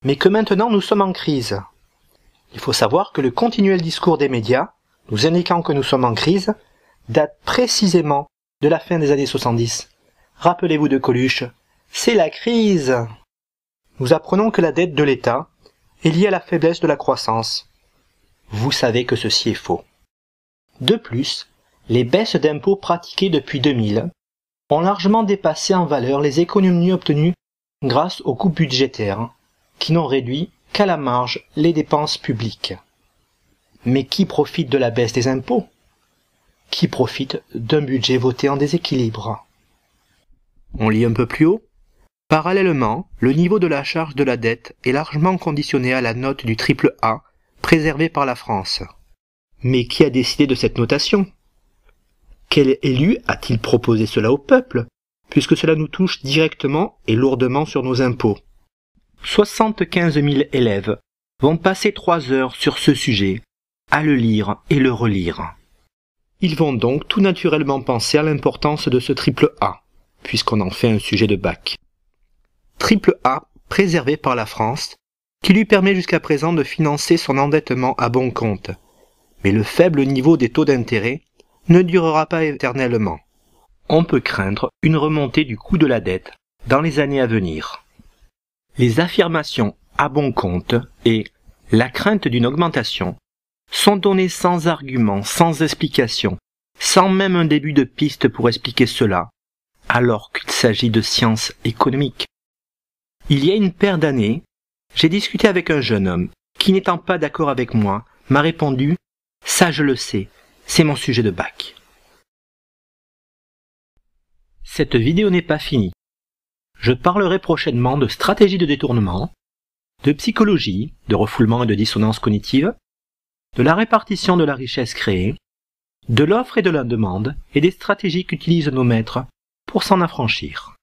Mais que maintenant nous sommes en crise. Il faut savoir que le continuel discours des médias, nous indiquant que nous sommes en crise, date précisément de la fin des années 70. Rappelez-vous de Coluche, c'est la crise. Nous apprenons que la dette de l'État est liée à la faiblesse de la croissance. Vous savez que ceci est faux. De plus, les baisses d'impôts pratiquées depuis 2000 ont largement dépassé en valeur les économies obtenues grâce aux coupes budgétaires, qui n'ont réduit qu'à la marge les dépenses publiques. Mais qui profite de la baisse des impôts? Qui profite d'un budget voté en déséquilibre? On lit un peu plus haut. Parallèlement, le niveau de la charge de la dette est largement conditionné à la note du triple A préservée par la France. Mais qui a décidé de cette notation? Quel élu a-t-il proposé cela au peuple, puisque cela nous touche directement et lourdement sur nos impôts? 75 000 élèves vont passer 3 heures sur ce sujet, à le lire et le relire. Ils vont donc tout naturellement penser à l'importance de ce triple A, puisqu'on en fait un sujet de bac. Triple A préservé par la France, qui lui permet jusqu'à présent de financer son endettement à bon compte. Mais le faible niveau des taux d'intérêt ne durera pas éternellement. On peut craindre une remontée du coût de la dette dans les années à venir. Les affirmations à bon compte et la crainte d'une augmentation sont données sans argument, sans explication, sans même un début de piste pour expliquer cela, alors qu'il s'agit de sciences économiques. Il y a une paire d'années, j'ai discuté avec un jeune homme qui, n'étant pas d'accord avec moi, m'a répondu « Ça je le sais, c'est mon sujet de bac ». Cette vidéo n'est pas finie. Je parlerai prochainement de stratégie de détournement, de psychologie, de refoulement et de dissonance cognitive, de la répartition de la richesse créée, de l'offre et de la demande et des stratégies qu'utilisent nos maîtres pour s'en affranchir.